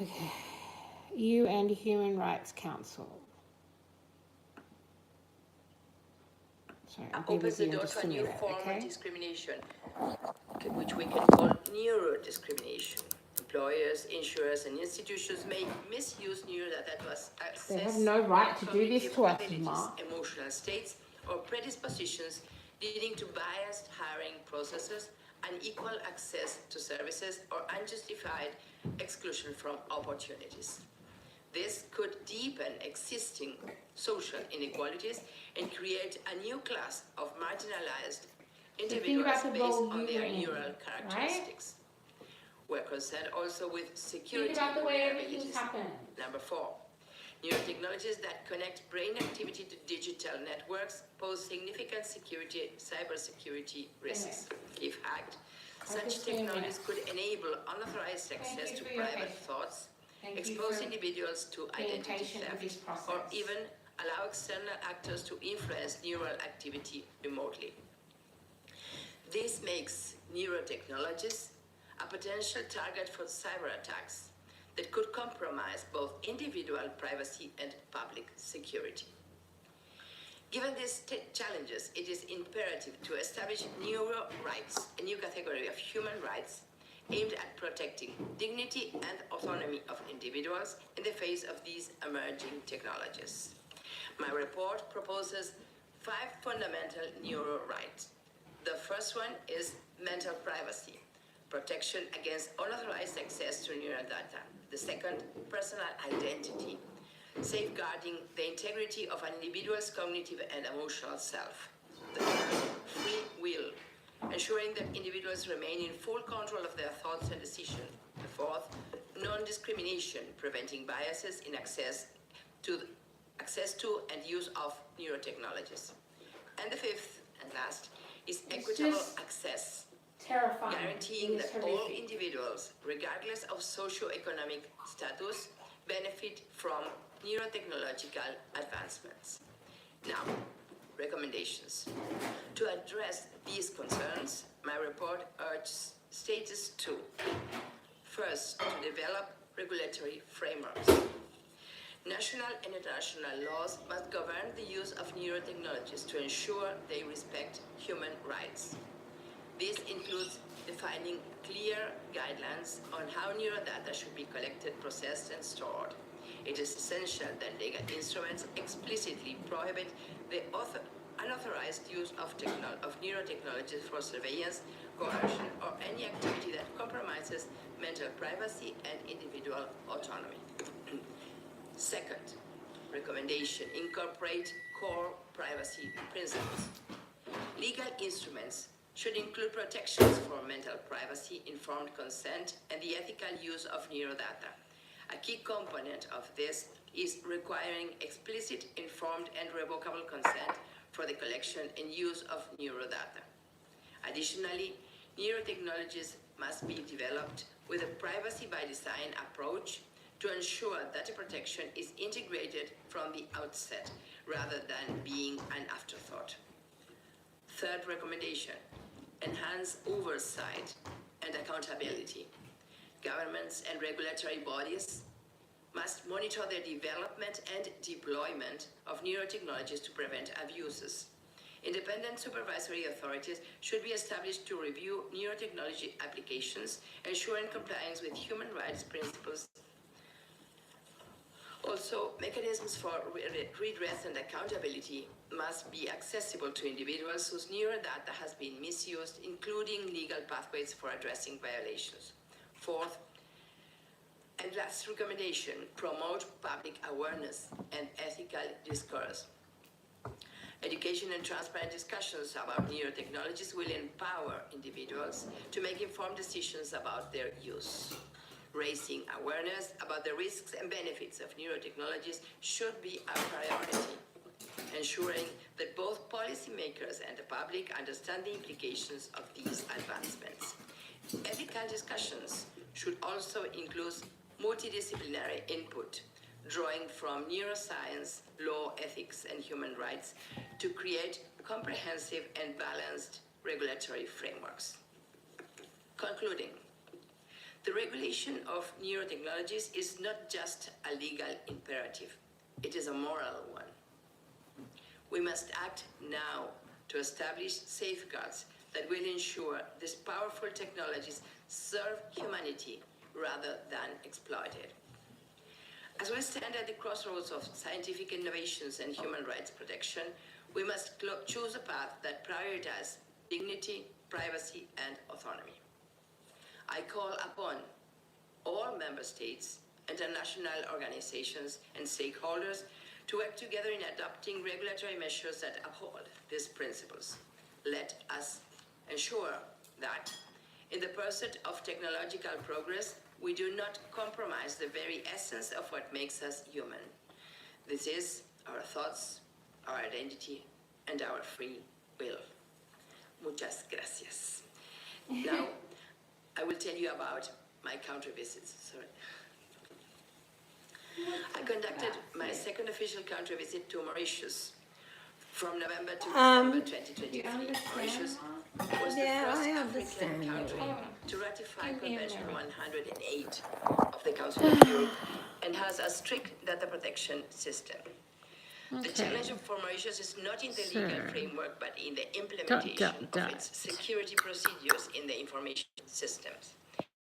Okay. UN Human Rights Council. Sorry, I'll be opens with the you in door just to a a new minute, form of okay? discrimination, which we can call neurodiscrimination. Employers, insurers, and institutions may misuse neurodata to assess They have no right to do this cognitive to us, abilities, Ma. emotional states, or predispositions, leading to biased hiring processes, unequal access to services, or unjustified exclusion from opportunities. This could deepen existing social inequalities and create a new class of marginalized individuals based on their neural characteristics. We're concerned also with security vulnerabilities. Number 4. Neurotechnologies that connect brain activity to digital networks pose significant cybersecurity risks. If hacked, such technologies could enable unauthorized access to private thoughts, expose individuals to identity theft, or even allow external actors to influence neural activity remotely. This makes neurotechnologies a potential target for cyber attacks that could compromise both individual privacy and public security. Given these challenges, it is imperative to establish neuro rights, a new category of human rights aimed at protecting dignity and autonomy of individuals in the face of these emerging technologies. My report proposes 5 fundamental neuro rights. The first one is mental privacy, protection against unauthorized access to neural data. The second, personal identity, safeguarding the integrity of an individual's cognitive and emotional self. The third, free will, ensuring that individuals remain in full control of their thoughts and decisions. The fourth, non-discrimination, preventing biases in access to and use of neurotechnologies. And the fifth and last is equitable access, guaranteeing that all individuals, regardless of socioeconomic status, benefit from neurotechnological advancements. Now, recommendations. To address these concerns, my report urges stages 2. First, to develop regulatory frameworks. National and international laws must govern the use of neurotechnologies to ensure they respect human rights. This includes defining clear guidelines on how neurodata should be collected, processed, and stored. It is essential that legal instruments explicitly prohibit the unauthorized use of neurotechnologies for surveillance, coercion, or any activity that compromises mental privacy and individual autonomy. Second, recommendation, incorporate core privacy principles. Legal instruments should include protections for mental privacy, informed consent, and the ethical use of neurodata. A key component of this is requiring explicit, informed, and revocable consent for the collection and use of neurodata. Additionally, neurotechnologies must be developed with a privacy by design approach to ensure data protection is integrated from the outset rather than being an afterthought. Third recommendation, enhance oversight and accountability. Governments and regulatory bodies must monitor the development and deployment of neurotechnologies to prevent abuses. Independent supervisory authorities should be established to review neurotechnology applications, ensuring compliance with human rights principles. Also, mechanisms for redress and accountability must be accessible to individuals whose neurodata has been misused, including legal pathways for addressing violations. Fourth, and last recommendation, promote public awareness and ethical discourse. Education and transparent discussions about neurotechnologies will empower individuals to make informed decisions about their use. Raising awareness about the risks and benefits of neurotechnologies should be a priority, ensuring that both policymakers and the public understand the implications of these advancements. Ethical discussions should also include multidisciplinary input, drawing from neuroscience, law, ethics, and human rights to create comprehensive and balanced regulatory frameworks. Concluding, The regulation of neurotechnologies is not just a legal imperative, it is a moral one. We must act now to establish safeguards that will ensure these powerful technologies serve humanity rather than exploit it. As we stand at the crossroads of scientific innovations and human rights protection, we must choose a path that prioritizes dignity, privacy, and autonomy. I call upon all member states, international organizations, and stakeholders to work together in adopting regulatory measures that uphold these principles. Let us ensure that, in the pursuit of technological progress, we do not compromise the very essence of what makes us human. This is our thoughts, our identity, and our free will. Muchas gracias. Now, I will tell you about my country visits. Sorry. I conducted my second official country visit to Mauritius from November to December 2023. Mauritius was the first African country to ratify Convention 108 of the Council of Europe and has a strict data protection system. The challenge for Mauritius is not in the legal framework, but in the implementation of its security procedures in the information systems.